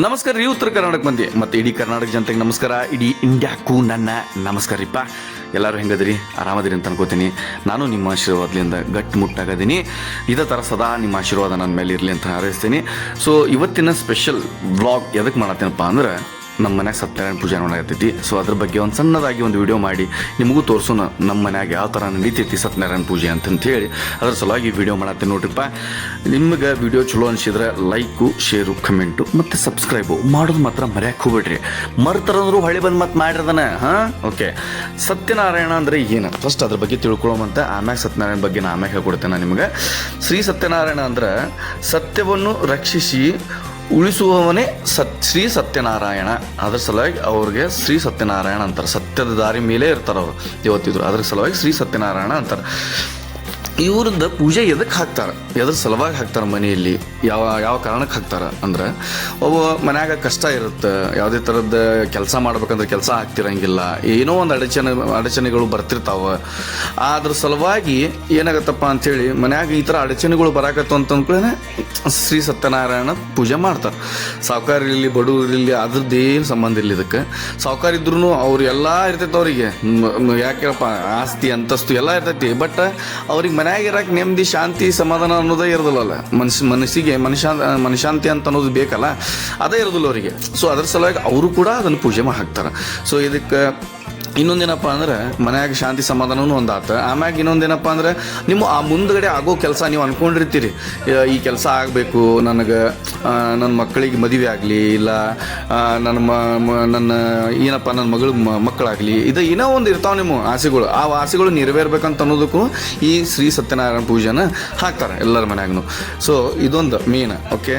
ನಮಸ್ಕಾರ ರೀ ಉತ್ತರ ಕರ್ನಾಟಕ ಮಂದಿ ಮತ್ತು ಇಡೀ ಕರ್ನಾಟಕ ಜನತೆಗೆ ನಮಸ್ಕಾರ. ಇಡೀ ಇಂಡಿಯಾಕ್ಕೂ ನನ್ನ ನಮಸ್ಕಾರ ರೀಪ್ಪ. ಎಲ್ಲರೂ ಹೆಂಗದಿರಿ? ಆರಾಮದಿರಿ ಅಂತ ಅನ್ಕೋತೀನಿ. ನಾನು ನಿಮ್ಮ ಆಶೀರ್ವಾದದಿಂದ ಗಟ್ಟಿ ಮುಟ್ಟಾಗದೀನಿ. ಇದೇ ಥರ ಸದಾ ನಿಮ್ಮ ಆಶೀರ್ವಾದ ನನ್ನ ಮೇಲೆ ಇರಲಿ ಅಂತ ಹಾರೈಸ್ತೀನಿ. ಸೊ ಇವತ್ತಿನ ಸ್ಪೆಷಲ್ ವ್ಲಾಗ್ ಎದಕ್ಕೆ ಮಾಡತ್ತೇನಪ್ಪ ಅಂದ್ರೆ, ನಮ್ಮ ಮನ್ಯಾಗ ಸತ್ಯನಾರಾಯಣ ಪೂಜೆ ನೋಡಾಕತ್ತೈತಿ. ಸೊ ಅದ್ರ ಬಗ್ಗೆ ಒಂದು ಸಣ್ಣದಾಗಿ ಒಂದು ವಿಡಿಯೋ ಮಾಡಿ ನಿಮಗೂ ತೋರಿಸೋಣ ನಮ್ಮ ಮನ್ಯಾಗ ಯಾವ ಥರ ನಡೀತೈತಿ ಸತ್ಯನಾರಾಯಣ ಪೂಜೆ ಅಂತೇಳಿ. ಅದ್ರ ಸಲುವಾಗಿ ವಿಡಿಯೋ ಮಾಡತ್ತೀನಿ ನೋಡ್ರಿಪ್ಪ. ನಿಮ್ಗೆ ವಿಡಿಯೋ ಚಲೋ ಅನಿಸಿದ್ರೆ ಲೈಕು, ಶೇರು, ಕಮೆಂಟು ಮತ್ತು ಸಬ್ಸ್ಕ್ರೈಬು ಮಾಡೋದು ಮಾತ್ರ ಮರ್ಯಾಕೆ ಹೋಗ್ಬಿಡ್ರಿ. ಮರ್ತರಂದ್ರು ಹೊಳೆ ಬಂದು ಮತ್ತೆ ಮಾಡಿರ್ದಾನೆ. ಹಾಂ, ಓಕೆ. ಸತ್ಯನಾರಾಯಣ ಅಂದರೆ ಏನು ಫಸ್ಟ್ ಅದ್ರ ಬಗ್ಗೆ ತಿಳ್ಕೊಳ್ಳೋಮಂತ, ಆಮ್ಯಾಗ ಸತ್ಯನಾರಾಯಣ ಬಗ್ಗೆ ನಾನು ಆಮ್ಯಾಗ ಹೇಳ್ಕೊಡ್ತೇನೆ ನಿಮಗೆ. ಶ್ರೀ ಸತ್ಯನಾರಾಯಣ ಅಂದ್ರೆ ಸತ್ಯವನ್ನು ರಕ್ಷಿಸಿ ಉಳಿಸುವವನೇ ಶ್ರೀ ಸತ್ಯನಾರಾಯಣ. ಅದ್ರ ಸಲುವಾಗಿ ಅವ್ರಿಗೆ ಶ್ರೀ ಸತ್ಯನಾರಾಯಣ ಅಂತಾರೆ. ಸತ್ಯದ ದಾರಿ ಮೇಲೆ ಇರ್ತಾರೆ ಅವರು ಇವತ್ತಿದ್ರು. ಅದ್ರ ಸಲುವಾಗಿ ಶ್ರೀ ಸತ್ಯನಾರಾಯಣ ಅಂತಾರೆ. ಇವ್ರದ್ದು ಪೂಜೆ ಎದಕ್ಕೆ ಹಾಕ್ತಾರೆ, ಎದ್ರ ಸಲುವಾಗಿ ಹಾಕ್ತಾರೆ ಮನೆಯಲ್ಲಿ, ಯಾವ ಕಾರಣಕ್ಕೆ ಹಾಕ್ತಾರೆ ಅಂದ್ರೆ, ಒಬ್ಬ ಮನ್ಯಾಗ ಕಷ್ಟ ಇರುತ್ತೆ, ಯಾವುದೇ ಥರದ ಕೆಲಸ ಮಾಡ್ಬೇಕಂದ್ರೆ ಕೆಲಸ ಆಗ್ತಿರಂಗಿಲ್ಲ, ಏನೋ ಒಂದು ಅಡಚಣೆಗಳು ಬರ್ತಿರ್ತಾವೆ. ಅದ್ರ ಸಲುವಾಗಿ ಏನಾಗತ್ತಪ್ಪ ಅಂಥೇಳಿ ಮನ್ಯಾಗ ಈ ಥರ ಅಡಚಣೆಗಳು ಬರಾಕತ್ತು ಅಂತ ಅಂದ್ಕೊಳ್ಳೇನೆ ಶ್ರೀ ಸತ್ಯನಾರಾಯಣ ಪೂಜೆ ಮಾಡ್ತಾರೆ. ಸಾವುಕಾರಿರಲಿ ಬಡವರಿರಲಿ ಅದ್ರದ್ದೇನು ಸಂಬಂಧ ಇಲ್ಲ ಇದಕ್ಕೆ. ಸಾವುಕಾರ ಇದ್ರೂ ಅವ್ರು ಎಲ್ಲ ಇರ್ತೈತೆ ಅವರಿಗೆ, ಯಾಕೆಪ್ಪ ಆಸ್ತಿ ಅಂತಸ್ತು ಎಲ್ಲ ಇರ್ತೈತಿ. ಬಟ್ ಅವ್ರಿಗೆ ಮನ್ಯಾಗ ಇರಕ್ಕೆ ನೆಮ್ಮದಿ, ಶಾಂತಿ, ಸಮಾಧಾನ ಅನ್ನೋದೇ ಇರೋದಿಲ್ಲಲ್ಲ. ಮನಸ್ಸಿಗೆ ಮನಶಾಂತಿ ಅಂತ ಅನ್ನೋದು ಬೇಕಲ್ಲ, ಅದೇ ಇರೋದಿಲ್ಲ ಅವರಿಗೆ. ಸೊ ಅದ್ರ ಸಲುವಾಗಿ ಅವರು ಕೂಡ ಅದನ್ನು ಪೂಜೆ ಹಾಕ್ತಾರೆ. ಸೊ ಇದಕ್ಕೆ ಇನ್ನೊಂದೇನಪ್ಪ ಅಂದ್ರೆ ಮನ್ಯಾಗ ಶಾಂತಿ ಸಮಾಧಾನವೂ ಒಂದಾತ. ಆಮ್ಯಾಗ ಇನ್ನೊಂದೇನಪ್ಪ ಅಂದ್ರೆ, ನಿಮ್ಮ ಆ ಮುಂದ್ಗಡೆ ಆಗೋ ಕೆಲಸ ನೀವು ಅಂದ್ಕೊಂಡಿರ್ತೀರಿ, ಈ ಕೆಲಸ ಆಗಬೇಕು ನನಗೆ, ನನ್ನ ಮಕ್ಕಳಿಗೆ ಮದುವೆ ಆಗಲಿ, ಇಲ್ಲ ನನ್ನ ಏನಪ್ಪ ನನ್ನ ಮಕ್ಕಳಾಗಲಿ, ಇದು ಏನೋ ಒಂದು ಇರ್ತಾವೆ ನಿಮ್ಮ ಆಸೆಗಳು. ಆ ಆಸೆಗಳು ನೆರವೇರ್ಬೇಕಂತ ಅನ್ನೋದಕ್ಕೂ ಈ ಶ್ರೀ ಸತ್ಯನಾರಾಯಣ ಪೂಜೆನ ಹಾಕ್ತಾರೆ ಎಲ್ಲರ ಮನ್ಯಾಗೂ. ಸೊ ಇದೊಂದು ಮೇನ್. ಓಕೆ.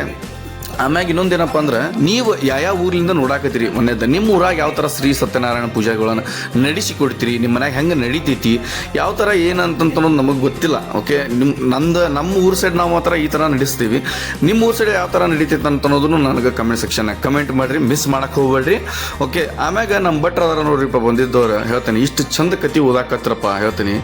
ಆಮ್ಯಾಗ ಇನ್ನೊಂದೇನಪ್ಪ ಅಂದ್ರೆ, ನೀವು ಯಾವ ಊರಿಂದ ನೋಡಾಕತ್ತೀರಿ, ಮೊನ್ನೆದ ನಿಮ್ಮ ಊರಾಗ ಯಾವ ಥರ ಶ್ರೀ ಸತ್ಯನಾರಾಯಣ ಪೂಜೆಗಳನ್ನು ನಡೆಸಿಕೊಡ್ತೀರಿ, ನಿಮ್ಮ ಮನ್ಯಾಗ ಹೆಂಗೆ ನಡೀತೈತಿ, ಯಾವ ಥರ ಏನಂತನ್ನೋದು ನಮಗೆ ಗೊತ್ತಿಲ್ಲ. ಓಕೆ. ನಮ್ಮ ಊರ ಸೈಡ್ ನಾವು ಮಾತ್ರ ಈ ಥರ ನಡೆಸ್ತೀವಿ. ನಿಮ್ಮ ಊರ ಸೈಡ್ ಯಾವ ಥರ ನಡೀತೈತೆ ಅಂತ ಅನ್ನೋದನ್ನು ನನಗೆ ಕಮೆಂಟ್ ಸೆಕ್ಷನ್ನಾಗ ಕಮೆಂಟ್ ಮಾಡಿರಿ, ಮಿಸ್ ಮಾಡಕ್ಕೆ ಹೋಗ್ಬೇಡ್ರಿ. ಓಕೆ. ಆಮ್ಯಾಗ ನಮ್ಮ ಭಟ್ರು ಅದಾರ ನೋಡ್ರಿಪ್ಪ ಬಂದಿದ್ದವ್ರು, ಹೇಳ್ತೀನಿ ಇಷ್ಟು ಚಂದ ಕತಿ ಓದಾಕತ್ರಪ್ಪ. ಹೇಳ್ತೀನಿ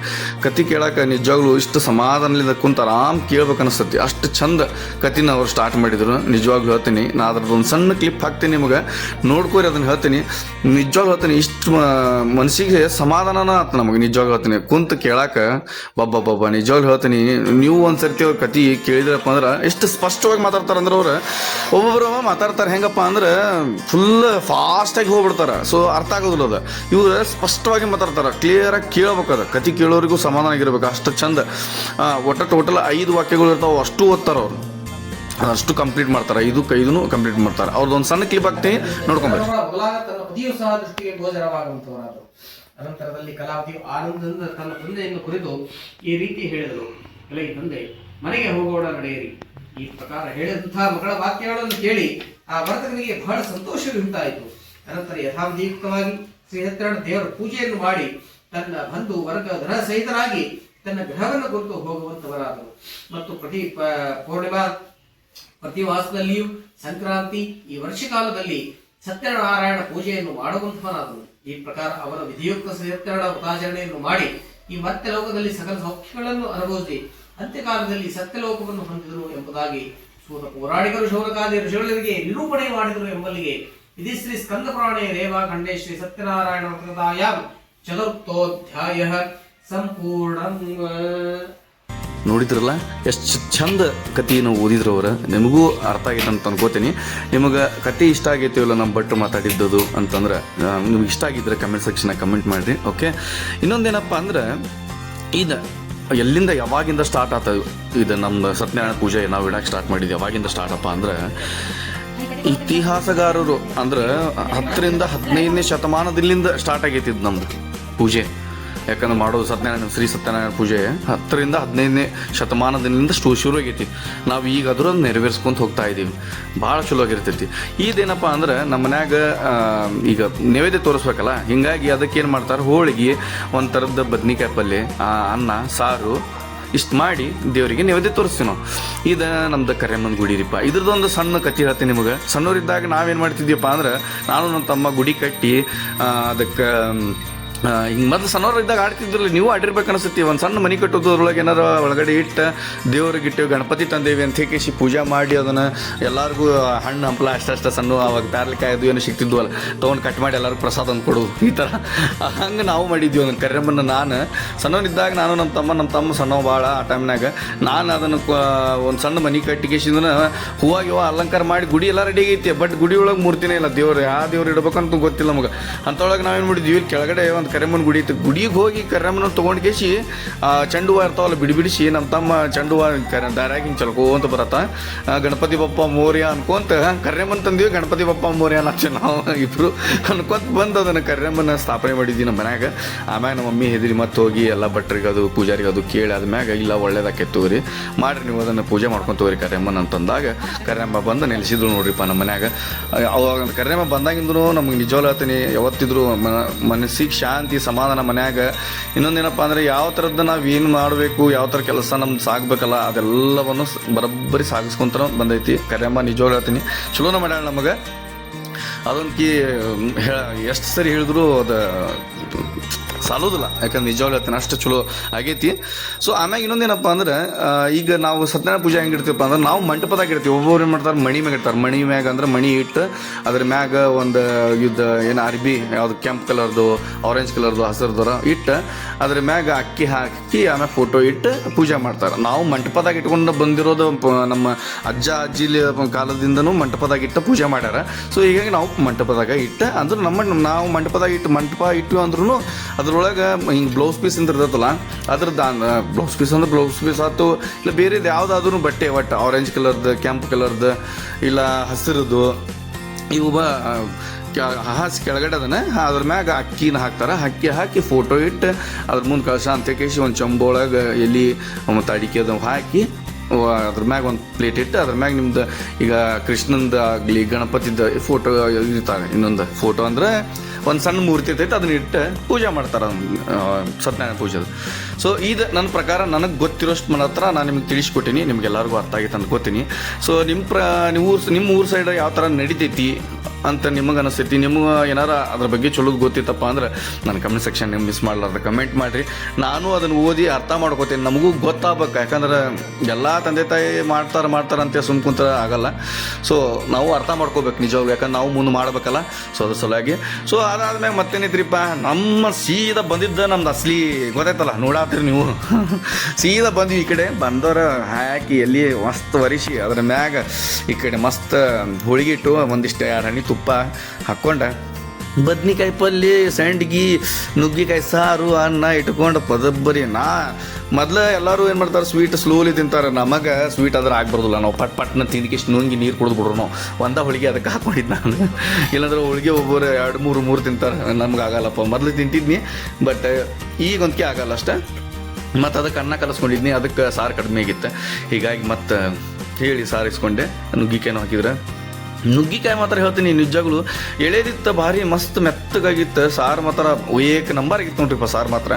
ಕತಿ ಕೇಳಕ್ಕೆ ನಿಜವಾಗ್ಲೂ ಇಷ್ಟು ಸಮಾಧಾನದಿಂದ ಕುಂತ ಆರಾಮ್ ಕೇಳ್ಬೇಕು ಅನಿಸ್ತತಿ. ಅಷ್ಟು ಚಂದ ಕತಿನ ಅವ್ರು ಸ್ಟಾರ್ಟ್ ಮಾಡಿದ್ರು. ನಿಜವಾಗ್ಲೂ ಹೇಳ್ತೀನಿ, ನಾ ಅದ್ರದ್ದು ಒಂದು ಸಣ್ಣ ಕ್ಲಿಪ್ ಹಾಕ್ತೀನಿ ನಿಮಗೆ, ನೋಡ್ಕೋರಿ. ಅದನ್ನು ಹೇಳ್ತೀನಿ, ನಿಜವಾಗ್ಲೂ ಹೇಳ್ತೀನಿ, ಇಷ್ಟು ಮನಸ್ಸಿಗೆ ಸಮಾಧಾನನ ಆಯ್ತು ನಮಗೆ. ನಿಜವಾಗ್ಲೂ ಹೇಳ್ತೀನಿ, ಕುಂತು ಕೇಳಕ್ಕೆ ಬಬ್ಬ ನಿಜವಾಗ್ಲೂ ಹೇಳ್ತೀನಿ. ನೀವು ಒಂದು ಸರ್ತಿ ಅವ್ರ ಕತಿ ಕೇಳಿದ್ರಪ್ಪ ಅಂದ್ರೆ ಎಷ್ಟು ಸ್ಪಷ್ಟವಾಗಿ ಮಾತಾಡ್ತಾರೆ ಅಂದ್ರೆ, ಅವ್ರು ಒಬ್ಬೊಬ್ಬರು ಮಾತಾಡ್ತಾರೆ ಹೆಂಗಪ್ಪ ಅಂದ್ರೆ ಫುಲ್ ಫಾಸ್ಟಾಗಿ ಹೋಗ್ಬಿಡ್ತಾರೆ. ಸೊ ಅರ್ಥ ಆಗೋದಿಲ್ಲ ಅದು. ಇವ್ರು ಸ್ಪಷ್ಟವಾಗಿ ಮಾತಾಡ್ತಾರೆ, ಕ್ಲಿಯರಾಗಿ ಕೇಳ್ಬೇಕದ. ಕತಿ ಕೇಳೋರಿಗೂ ಸಮಾಧಾನ ಆಗಿರ್ಬೇಕು. ಅಷ್ಟು ಚಂದ. ಟೋಟಲ್ 5 ವಾಕ್ಯಗಳು ಇರ್ತಾವೆ, ಅಷ್ಟು ಓದ್ತಾರೆ ಅವರು, ಅಷ್ಟು ಕಂಪ್ಲೀಟ್ ಮಾಡ್ತಾರೆ. ಇದನ್ನು ಕಂಪ್ಲೀಟ್ ಮಾಡ್ತಾರೆ. ಅವ್ರದ್ದು ಒಂದು ಸಣ್ಣ ಕ್ಲಿಪ್ ಹಾಕ್ತೀನಿ, ನೋಡ್ಕೊಂಡ್ಬರ್ರಿ. ಸಹ ದೃಷ್ಟಿಗೆ ಗೋಚರವಾಗುವಂತವರಾದರು. ಅನಂತರದಲ್ಲಿ ಕಲಾವತಿಯು ಆನಂದದಿಂದ ತನ್ನ ತಂದೆಯನ್ನು ಕುರಿತು ಈ ರೀತಿ ಹೇಳಿದರು: ಎಲೈ ತಂದೆ, ಮನೆಗೆ ಹೋಗೋಣ, ನಡೆಯಿರಿ. ಈ ಪ್ರಕಾರ ಹೇಳಿದಂತಹ ಮಗಳ ವಾಕ್ಯಗಳನ್ನು ಕೇಳಿ ಆ ವರ್ತಕನಿಗೆ ಬಹಳ ಸಂತೋಷವುಂಟಾಯಿತು. ಅನಂತರ ಯಥಾವಿಧಿಯುಕ್ತವಾಗಿ ಶ್ರೀ ಸತ್ಯನಾರಾಯಣ ದೇವರ ಪೂಜೆಯನ್ನು ಮಾಡಿ ತನ್ನ ಬಂಧು ವರ್ಗ ಧನ ಸಹಿತರಾಗಿ ತನ್ನ ಗೃಹವನ್ನು ಕುರಿತು ಹೋಗುವಂತವರಾದರು. ಮತ್ತು ಪೂರ್ಣಿಮಾ ಪ್ರತಿವಾಸದಲ್ಲಿಯೂ ಸಂಕ್ರಾಂತಿ ಈ ವರ್ಷಕಾಲದಲ್ಲಿ ಸತ್ಯನಾರಾಯಣ ಪೂಜೆಯನ್ನು ಮಾಡುವಂತವನಾದನು. ಈ ಪ್ರಕಾರ ಅವರ ವಿಧಿಯುಕ್ತ ಸತ್ಯನಾರಾಯಣ ವ್ರತಾಚರಣೆಯನ್ನು ಮಾಡಿ ಈ ಮರ್ತ್ಯಲೋಕದಲ್ಲಿ ಸಕಲ ಸೌಖ್ಯಗಳನ್ನು ಅನುಭವಿಸಿ ಅಂತ್ಯಕಾಲದಲ್ಲಿ ಸತ್ಯಲೋಕವನ್ನು ಹೊಂದಿದರು ಎಂಬುದಾಗಿ ಸೂತ ಪೌರಾಣಿಕರು ಶೌನಕಾದಿ ಋಷಿಗಳಿಗೆ ನಿರೂಪಣೆ ಮಾಡಿದರು ಎಂಬಲ್ಲಿಗೆ ಇದಿ ಶ್ರೀ ಸ್ಕಂದ ಪುರಾಣೇ ರೇವಾ ಖಂಡೇ ಶ್ರೀ ಸತ್ಯನಾರಾಯಣ ವ್ರತದಾಯಾಂ ಚತುರ್ಥೋಧ್ಯಾಯ ಸಂಪೂರ್ಣ. ನೋಡಿದ್ರಲ್ಲ ಎಷ್ಟು ಚಂದ ಕಥೆಯನ್ನು ಓದಿದ್ರು ಅವರು. ನಿಮಗೂ ಅರ್ಥ ಆಗೈತೆ ಅಂತ ಅನ್ಕೋತೀನಿ. ನಿಮಗೆ ಕತೆ ಇಷ್ಟ ಆಗೈತೆ ಇಲ್ಲ ನಮ್ಮ ಭಟ್ರು ಮಾತಾಡಿದ್ದದು ಅಂತಂದ್ರೆ, ನಿಮ್ಗೆ ಇಷ್ಟ ಆಗಿದ್ರೆ ಕಮೆಂಟ್ ಸೆಕ್ಷನ್ನಾಗ ಕಮೆಂಟ್ ಮಾಡಿರಿ. ಓಕೆ. ಇನ್ನೊಂದೇನಪ್ಪ ಅಂದ್ರೆ, ಇದು ಎಲ್ಲಿಂದ ಯಾವಾಗಿಂದ ಸ್ಟಾರ್ಟ್ ಆಗ್ತದೆ, ಇದು ನಮ್ಮ ಸತ್ಯನಾರಾಯಣ ಪೂಜೆ ನಾವು ಇಡಕ್ಕೆ ಸ್ಟಾರ್ಟ್ ಮಾಡಿದ್ವಿ. ಯಾವಾಗಿಂದ ಸ್ಟಾರ್ಟಪ್ಪ ಅಂದ್ರೆ, ಇತಿಹಾಸಗಾರರು ಅಂದ್ರೆ 10 ರಿಂದ 15ನೇ ಶತಮಾನದಲ್ಲಿಂದ ಸ್ಟಾರ್ಟ್ ಆಗೈತಿ ಇದು ನಮ್ಮದು ಪೂಜೆ. ಯಾಕಂದ್ರೆ ಮಾಡೋದು ಶ್ರೀ ಸತ್ಯನಾರಾಯಣ ಪೂಜೆ 10 ರಿಂದ 15ನೇ ಶತಮಾನದಿಂದ ಶುರು ಆಗೈತಿ. ನಾವು ಈಗ ಅದನ್ನು ನೆರವೇರಿಸ್ಕೊಂತ ಹೋಗ್ತಾ ಇದ್ದೀವಿ. ಭಾಳ ಚಲೋ ಆಗಿರ್ತೈತಿ. ಇದೇನಪ್ಪ ಅಂದ್ರೆ, ನಮ್ಮ ಮನ್ಯಾಗ ಈಗ ನೈವೇದ್ಯ ತೋರಿಸ್ಬೇಕಲ್ಲ, ಹಿಂಗಾಗಿ ಅದಕ್ಕೇನು ಮಾಡ್ತಾರೆ, ಹೋಳಿಗೆ, ಒಂದು ಥರದ ಬದ್ನಿಕಾಯಿ ಪಲ್ಯ, ಅನ್ನ, ಸಾರು ಇಷ್ಟು ಮಾಡಿ ದೇವರಿಗೆ ನೈವೇದ್ಯ ತೋರಿಸ್ತೀವಿ ನಾವು. ಇದು ನಮ್ದು ಕರೆಮ್ಮನ ಗುಡಿ ರೀಪ. ಇದ್ರದ್ದೊಂದು ಸಣ್ಣ ಕಥೆ ಹೇಳ್ತೀನಿ ನಿಮಗೆ. ಸಣ್ಣವರಿದ್ದಾಗ ನಾವೇನು ಮಾಡ್ತಿದ್ದೀವಪ್ಪ ಅಂದ್ರೆ, ನಾನು ನನ್ನ ತಮ್ಮ ಗುಡಿ ಕಟ್ಟಿ ಅದಕ್ಕೆ ಹಿಂಗೆ ಮೊದಲು ಸಣ್ಣವ್ರು ಇದ್ದಾಗ ಆಡ್ತಿದ್ರಲ್ಲ, ನೀವು ಆಡಿರ್ಬೇಕು ಅನಿಸುತ್ತೆ. ಒಂದು ಸಣ್ಣ ಮನೆ ಕಟ್ಟೋದು, ಅದ್ರೊಳಗೆ ಏನಾರು ಒಳಗಡೆ ಇಟ್ಟು ದೇವ್ರಿಗೆ ಇಟ್ಟು ಗಣಪತಿ ತಂದೇವಿ ಅಂತ ಹೇಳಿ ಪೂಜೆ ಮಾಡಿ ಅದನ್ನು ಎಲ್ಲರಿಗೂ ಹಣ್ಣು ಹಂಪಲ ಅಷ್ಟಷ್ಟು ಸಣ್ಣ ಅವಾಗ ಪ್ಯಾರ್ಲಿಕಾಯಿ ಅದು ಏನು ಸಿಗ್ತಿದ್ವಲ್ಲ ತೊಗೊಂಡು ಕಟ್ ಮಾಡಿ ಎಲ್ಲರಿಗೂ ಪ್ರಸಾದ ಅಂತ ಕೊಡೋದು. ಈ ಥರ ಹಂಗೆ ನಾವು ಮಾಡಿದ್ವಿ ಅದನ್ನು ಕರ್ಯಮ್ಮನ. ನಾನು ಸಣ್ಣವನಿದ್ದಾಗ ನಾನು ನಮ್ಮ ತಮ್ಮ ಸಣ್ಣವ ಭಾಳ ಆ ಟೈಮ್ನಾಗ ನಾನು ಅದನ್ನು ಒಂದು ಸಣ್ಣ ಮನೆ ಕಟ್ಟಿಗೆಸಿಂದ ಹೂವಾಗಿ ಅಲಂಕಾರ ಮಾಡಿ ಗುಡಿ ಎಲ್ಲ ರೆಡಿ ಆಗೈತಿ. ಬಟ್ ಗುಡಿ ಒಳಗೆ ಮೂರ್ತಿನೇ ಇಲ್ಲ, ದೇವ್ರು ಯಾವ ದೇವ್ರು ಇಡ್ಬೇಕಂತ ಗೊತ್ತಿಲ್ಲ ನಮಗೆ. ಅಂಥೊಳಗೆ ನಾವೇನು ಮಾಡಿದ್ವಿ, ಇಲ್ಲಿ ಕೆಳಗಡೆ ಒಂದು ಕರೆಮ್ಮನ ಗುಡಿ ಇತ್ತು. ಗುಡಿಗೆ ಹೋಗಿ ಕರೆಮ್ಮನ ತೊಗೊಂಡು ಕೇಸಿ ಚೆಂಡು ಹೂವು ಇರ್ತಾವಲ್ಲ ಬಿಡಿಸಿ ನಮ್ಮ ತಮ್ಮ ಚೆಂಡು ಹೂವು ದಾರ್ಯಾಗ ಹಿಂಗೆ ಚಲ್ಕೋಂತ ಬರತ್ತ ಗಣಪತಿ ಬಪ್ಪ ಮೋರ್ಯ ಅನ್ಕೊಂತ ಕರ್ಯಮ್ಮನ ತಂದೀವಿ, ಗಣಪತಿ ಬಪ್ಪ ಮೋರ್ಯ ಅನ್ನೋ ನಾವು ಇಬ್ಬರು ಅನ್ಕೊಂತ ಬಂದು ಅದನ್ನು ಕರ್ಯಮ್ಮನ ಸ್ಥಾಪನೆ ಮಾಡಿದ್ವಿ ನಮ್ಮ ಮನ್ಯಾಗ. ಆಮ್ಯಾಗ ನಮ್ಮ ಮಮ್ಮಿ ಹೆದರಿ ಮತ್ತೆ ಹೋಗಿ ಎಲ್ಲ ಭಟ್ರಿಗೆ ಅದು ಪೂಜಾರಿಗೆ ಅದು ಕೇಳಿ ಆದ್ಮ್ಯಾಗ ಇಲ್ಲ ಒಳ್ಳೇದಾಕೆ ತೋರಿ ಮಾಡಿರಿ ನೀವು ಅದನ್ನು ಪೂಜೆ ಮಾಡ್ಕೊಂಡು ತೋರಿ ಕರ್ಯಮ್ಮನ ಅಂತಂದಾಗ ಕರ್ಯಮ್ಮ ಬಂದು ನೆಲೆಸಿದ್ರು ನೋಡ್ರಿಪ್ಪ ನಮ್ಮ ಮನ್ಯಾಗ. ಅವಾಗ ಕರ್ಯಮ್ಮ ಬಂದಾಗಿಂದ್ರು ನಮಗೆ ನಿಜವಾಗ್ಲೂ ಹೇಳ್ತೀನಿ, ಯಾವತ್ತಿದ್ರು ಮನಸ್ಸಿಗೆ ಶಾಂತಿ ಸಮಾಧಾನ ಮನ್ಯಾಗ. ಇನ್ನೊಂದೇನಪ್ಪ ಅಂದರೆ ಯಾವ ಥರದ್ದು ನಾವು ಏನು ಮಾಡಬೇಕು, ಯಾವ ಥರ ಕೆಲಸ ನಮ್ದು ಸಾಗಬೇಕಲ್ಲ ಅದೆಲ್ಲವನ್ನು ಬರೋಬ್ಬರಿ ಸಾಗಿಸ್ಕೊಂತ ಬಂದೈತಿ ಕರ್ಯಮ್ಮ. ನಿಜವಾಗ್ಲೂ ಹೇಳ್ತೀನಿ ಚಲೋನ ಮಾಡ್ಯಾಳ ನಮಗೆ. ಅದೊಂದು ಎಷ್ಟು ಸರಿ ಹೇಳಿದ್ರು ಅದು ಸಾಲೋದಿಲ್ಲ, ಯಾಕಂದ್ರೆ ನಿಜವಾಗ್ಲೂ ಹೇಳ್ತೀನಿ ಅಷ್ಟು ಚಲೋ ಆಗೈತಿ. ಸೊ ಆಮ್ಯಾಗ ಇನ್ನೊಂದೇನಪ್ಪ ಅಂದ್ರೆ ಈಗ ನಾವು ಸತ್ಯನಾರಾಯಣ ಪೂಜೆ ಹೆಂಗೆ ಇಡ್ತೀವಪ್ಪ ಅಂದ್ರೆ ನಾವು ಮಂಟಪದಾಗ ಇಡ್ತೀವಿ. ಒಬ್ಬೊಬ್ರು ಏನು ಮಾಡ್ತಾರೆ ಮಣಿ ಮ್ಯಾಗ ಇಡ್ತಾರೆ. ಮಣಿ ಮ್ಯಾಗ ಅಂದ್ರೆ ಮಣಿ ಇಟ್ಟು ಅದ್ರ ಮ್ಯಾಗ ಒಂದು ಏನು ಅರ್ಬಿ ಯಾವುದು ಕೆಂಪು ಕಲರ್ದು ಆರೆಂಜ್ ಕಲರ್ದು ಹಸಿರ್ದರ ಇಟ್ಟು ಅದ್ರ ಮ್ಯಾಗ ಅಕ್ಕಿ ಹಾಕಿ ಆಮೇಲೆ ಫೋಟೋ ಇಟ್ಟು ಪೂಜೆ ಮಾಡ್ತಾರೆ. ನಾವು ಮಂಟಪದಾಗ ಇಟ್ಕೊಂಡು ಬಂದಿರೋದು ನಮ್ಮ ಅಜ್ಜ ಅಜ್ಜಿಲಿ ಕಾಲದಿಂದನೂ ಮಂಟಪದಾಗ ಇಟ್ಟು ಪೂಜೆ ಮಾಡ್ಯಾರ. ಸೊ ಹೀಗಾಗಿ ನಾವು ಮಂಟಪದಾಗ ಇಟ್ಟು ಅಂದ್ರೆ ನಾವು ಮಂಟಪದಾಗ ಮಂಟಪ ಇಟ್ಟು ಅಂದ್ರೂ ಅದ್ರೊಳಗೆ ಹಿಂಗೆ ಬ್ಲೌಸ್ ಪೀಸ್ ಅಂತ ಇರ್ತೈತಲ್ಲ ಅದ್ರದ್ದು ಬ್ಲೌಸ್ ಪೀಸ್ ಅಂದ್ರೆ ಬ್ಲೌಸ್ ಪೀಸ್ ಆಯ್ತು, ಇಲ್ಲ ಬೇರೆದು ಯಾವುದಾದ್ರೂ ಬಟ್ಟೆ ಒಟ್ಟು ಆರೆಂಜ್ ಕಲರ್ದು ಕೆಂಪು ಕಲರ್ದು ಇಲ್ಲ ಹಸಿರದು ಇವು ಹಾಸಿ ಕೆಳಗಡೆ ಅದನ್ನು ಅದ್ರ ಮ್ಯಾಗ ಅಕ್ಕಿನ ಹಾಕ್ತಾರೆ. ಅಕ್ಕಿ ಹಾಕಿ ಫೋಟೋ ಇಟ್ಟು ಅದ್ರ ಮುಂದೆ ಕಳಶ ಅಂತ ಕೇಸಿ ಒಂದು ಚಂಬೊಳಗೆ ಎಲ್ಲಿ ಮತ್ತು ಅಡಿಕೆ ಅದು ಹಾಕಿ ಅದ್ರ ಮ್ಯಾಗ ಒಂದು ಪ್ಲೇಟ್ ಇಟ್ಟು ಅದ್ರ ಮ್ಯಾಗ ನಿಮ್ದು ಈಗ ಕೃಷ್ಣಂದು ಆಗಲಿ ಗಣಪತಿದ ಫೋಟೋ ಇರ್ತಾರೆ. ಇನ್ನೊಂದು ಫೋಟೋ ಅಂದರೆ ಒಂದು ಸಣ್ಣ ಮೂರ್ತಿ ಇರ್ತೈತೆ ಅದನ್ನ ಇಟ್ಟು ಪೂಜೆ ಮಾಡ್ತಾರೆ ಸತ್ಯನಾರಾಯಣ ಪೂಜೆದು. ಸೊ ಇದು ನನ್ನ ಪ್ರಕಾರ ನನಗೆ ಗೊತ್ತಿರೋಷ್ಟು ಮಾತ್ರ ನಾನು ನಿಮ್ಗೆ ತಿಳಿಸ್ಕೊಟ್ಟಿನಿ, ನಿಮ್ಗೆಲ್ಲರಿಗೂ ಅರ್ಥ ಆಗೈತೆ ಅಂದ್ಕೋತೀನಿ. ಸೊ ನಿಮ್ಮ ಊರ ಸೈಡ್ ಯಾವ ಥರ ನಡಿತೈತಿ ಅಂತ ನಿಮಗೆ ಅನಿಸ್ತೈತಿ, ನಿಮ್ಗೆ ಏನಾರ ಅದ್ರ ಬಗ್ಗೆ ಚಲೋ ಗೊತ್ತಿತ್ತಪ್ಪ ಅಂದ್ರೆ ನನ್ನ ಕಮೆಂಟ್ ಸೆಕ್ಷನ್ ನಿಮ್ಗೆ ಮಿಸ್ ಮಾಡಲಾರ್ದ ಕಮೆಂಟ್ ಮಾಡಿರಿ. ನಾನು ಅದನ್ನು ಓದಿ ಅರ್ಥ ಮಾಡ್ಕೋತೀನಿ, ನಮಗೂ ಗೊತ್ತಾಗಬೇಕು. ಯಾಕಂದ್ರೆ ಎಲ್ಲ ತಂದೆ ತಾಯಿ ಮಾಡ್ತಾರೆ ಅಂತ ಸುಮ್ಕುಂತ ಆಗಲ್ಲ. ಸೊ ನಾವು ಅರ್ಥ ಮಾಡ್ಕೋಬೇಕು ನಿಜವಾಗ್ಲು, ಯಾಕಂದ್ರೆ ನಾವು ಮುಂದೆ ಮಾಡಬೇಕಲ್ಲ. ಸೊ ಅದ್ರ ಸಲುವಾಗಿ ಸೊ ಅದಾದ್ಮೇಲೆ ಮತ್ತೇನಿದ್ರಿಪ್ಪ ನಮ್ಮ ಸೀದಾ ಬಂದಿದ್ದ ನಮ್ದು ಅಸಲಿ ಗೊತ್ತಾಯ್ತಲ್ಲ, ನೋಡಾತ್ರಿ ನೀವು ಸೀದಾ ಬಂದ್ವಿ ಈ ಕಡೆ. ಬಂದವರು ಹಾಕಿ ಎಲ್ಲಿ ಮಸ್ತ್ ಒರಿಸಿ ಅದ್ರ ಮ್ಯಾಗ ಈ ಕಡೆ ಮಸ್ತ್ ಹೋಳಿಗೆ ಇಟ್ಟು ಒಂದಿಷ್ಟು 2 ಹನಿ ತುಪ್ಪ ಹಾಕ್ಕೊಂಡ ಬದ್ನಿಕಾಯಿ ಪಲ್ಯ ಸಂಡ್ಗಿ ನುಗ್ಗಿಕಾಯಿ ಸಾರು ಅನ್ನ ಇಟ್ಕೊಂಡು ಪದಬ್ಬರಿ. ಮೊದಲು ಎಲ್ಲರೂ ಏನು ಮಾಡ್ತಾರೆ ಸ್ವೀಟ್ ಸ್ಲೋಲಿ ತಿಂತಾರೆ. ನಮಗೆ ಸ್ವೀಟ್ ಆದ್ರೆ ಆಗ್ಬಾರ್ದಿಲ್ಲ, ನಾವು ಪಟ್ನ ತಿಂದಿಕಿಷ್ಟು ನುಂಗಿ ನೀರು ಕುಡಿದು ಬಿಡ್ರು. ನಾವು ಒಂದ ಹೋಳಿಗೆ ಅದಕ್ಕೆ ಹಾಕ್ಕೊಂಡಿದ್ದು ನಾನು. ಇಲ್ಲಾಂದ್ರೆ ಹೋಳಿಗೆ ಒಬ್ಬರು 2-3 ತಿಂತಾರೆ, ನಮ್ಗೆ ಆಗಲ್ಲಪ್ಪ. ಮೊದಲು ತಿಂತಿದ್ನಿ ಬಟ್ ಈಗ ಒಂದಕ್ಕೆ ಆಗಲ್ಲ ಅಷ್ಟೇ. ಮತ್ತು ಅದಕ್ಕೆ ಅನ್ನ ಕಲಸ್ಕೊಂಡಿದ್ನಿ, ಅದಕ್ಕೆ ಸಾರು ಕಡಿಮೆ ಆಗಿತ್ತು. ಹೀಗಾಗಿ ಮತ್ತೆ ಹೇಳಿ ಸಾರಿಸ್ಕೊಂಡೆ. ನುಗ್ಗಿಕಾಯಿನೂ ಹಾಕಿದ್ರೆ ನುಗ್ಗಿಕಾಯಿ ಮಾತ್ರ ಹೇಳ್ತೀನಿ ನಿಜವಾಗ್ಲು ಎಳೆದಿತ್ತು, ಭಾರಿ ಮಸ್ತ್ ಮೆತ್ತಗಾಗಿತ್ತು. ಸಾರು ಮಾತ್ರ ಏಕ್ ನಂಬರ್ ಆಗಿತ್ತು ನೋಡ್ರಿಪ್ಪ. ಸಾರು ಮಾತ್ರ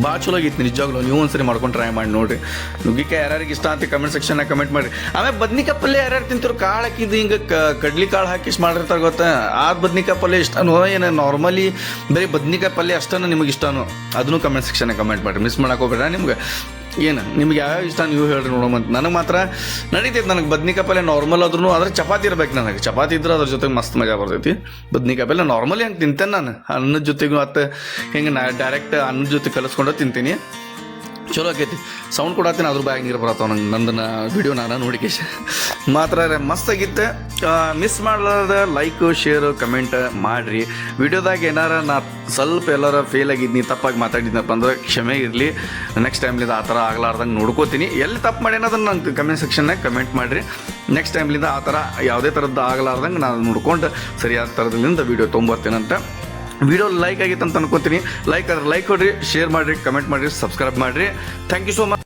ಭಾಳ ಚಲೋ ಆಗಿತ್ತು ನಿಜವಾಗ್ಲು. ನೀವು ಒಂದ್ಸರಿ ಮಾಡ್ಕೊಂಡು ಟ್ರೈ ಮಾಡಿ ನೋಡಿರಿ. ನುಗ್ಗಿಕಾಯಿ ಯಾರ್ಯಾರಿಗೆ ಇಷ್ಟ ಅಂತ ಕಮೆಂಟ್ ಸೆಕ್ಷನ್ನಾಗ ಕಮೆಂಟ್ ಮಾಡಿರಿ. ಆಮೇಲೆ ಬದ್ನಿಕಾಯಿ ಪಲ್ಯ ಯಾರ್ಯಾರು ತಿಂತಿರು ಕಾಳು ಹಾಕಿದ್ದು ಹಿಂಗೆ ಕಡ್ಲಿ ಕಾಳು ಹಾಕಿ ಮಾಡಿರ್ತಾರೆ ಗೊತ್ತಾ, ಆ ಬದ್ನಿಕಾಯಿ ಪಲ್ಯ ಇಷ್ಟನೋ ಏನು ನಾರ್ಮಲಿ ಬರೀ ಬದ್ನಿಕಾಯಿ ಪಲ್ಯ ಅಷ್ಟನೋ ನಿಮಗೆ ಇಷ್ಟನೋ ಅದನ್ನು ಕಮೆಂಟ್ ಸೆಕ್ಷನ್ನಾಗ ಕಮೆಂಟ್ ಮಾಡಿರಿ. ಮಿಸ್ ಮಾಡಕ್ಕೆ ಹೋಗ್ಬೇಡ. ನಿಮ್ಗೆ ಏನು ನಿಮ್ಗೆ ಯಾವ ಇಷ್ಟ ನೀವು ಹೇಳ್ರಿ ನೋಡೋಮಂತ. ನನಗೆ ಮಾತ್ರ ನಡೀತೈತೆ. ನನಗೆ ಬದ್ನಿಕಾಯಿ ಪಲ್ಯ ನಾರ್ಮಲ್ ಆದ್ರೂ ಅದ್ರ ಚಪಾತಿ ಇರ್ಬೇಕು. ನನಗೆ ಚಪಾತಿ ಇದ್ರೆ ಅದ್ರ ಜೊತೆಗೆ ಮಸ್ತ್ ಮಜಾ ಬರ್ತೈತಿ. ಬದ್ನಿಕಾಯಿ ಪಲ್ಯ ನಾರ್ಮಲಿ ಹಂಗೆ ತಿಂತೇನೆ ನಾನು, ಅನ್ನದ ಜೊತೆಗೂ ಮತ್ತು ಹಿಂಗೆ ಡೈರೆಕ್ಟ್ ಅನ್ನದ ಜೊತೆ ಕಲಿಸ್ಕೊಂಡು ತಿಂತೀನಿ. ಚಲೋ ಆಕೈತಿ. ಸೌಂಡ್ ಕೊಡತ್ತೀನಿ, ಅದ್ರ ಬ್ಯಾಗ್ ನೀರು ಬರತ್ತವ ನಂಗೆ. ನಂದನ್ನ ವಿಡಿಯೋ ನಾನು ನೋಡಿಕೆ ಮಾತ್ರ ಮಸ್ತ್ ಆಗಿತ್ತು. ಮಿಸ್ ಮಾಡಲಾರ್ದ ಲೈಕ್ ಶೇರ್ ಕಮೆಂಟ್ ಮಾಡಿರಿ. ವಿಡಿಯೋದಾಗ ಏನಾರ ನಾ ಸ್ವಲ್ಪ ಎಲ್ಲಾರ ಫೇಲ್ ಆಗಿದ್ನಿ, ತಪ್ಪಾಗಿ ಮಾತಾಡಿದ್ನಪ್ಪ ಅಂದ್ರೆ ಕ್ಷಮೆ ಇರಲಿ. ನೆಕ್ಸ್ಟ್ ಟೈಮ್ಲಿಂದ ಆ ಥರ ಆಗ್ಲಾರ್ದಂಗೆ ನೋಡ್ಕೋತೀನಿ. ಎಲ್ಲಿ ತಪ್ಪು ಮಾಡಿ ಅನ್ನೋದನ್ನು ನಂಗೆ ಕಮೆಂಟ್ ಸೆಕ್ಷನ್ನಾಗ ಕಮೆಂಟ್ ಮಾಡಿರಿ. ನೆಕ್ಸ್ಟ್ ಟೈಮ್ಲಿಂದ ಆ ಥರ ಯಾವುದೇ ಥರದ್ದು ಆಗಲಾರ್ದಂಗೆ ನಾನು ನೋಡ್ಕೊಂಡು ಸರಿಯಾದ ಥರದಿಂದ ವಿಡಿಯೋ ತೊಗೊಂಬರ್ತೀನಂತ. ವಿಡಿಯೋ ಲೈಕ್ ಆಗಿತ್ತು ಅಂತ ಅನ್ಕೋತೀನಿ. ಲೈಕ್ ಆದ್ರೆ ಲೈಕ್ ಕೊಡ್ರಿ, ಶೇರ್ ಮಾಡಿರಿ, ಕಮೆಂಟ್ ಮಾಡಿರಿ, ಸಬ್ಸ್ಕ್ರೈಬ್ ಮಾಡಿರಿ. Thank you so much.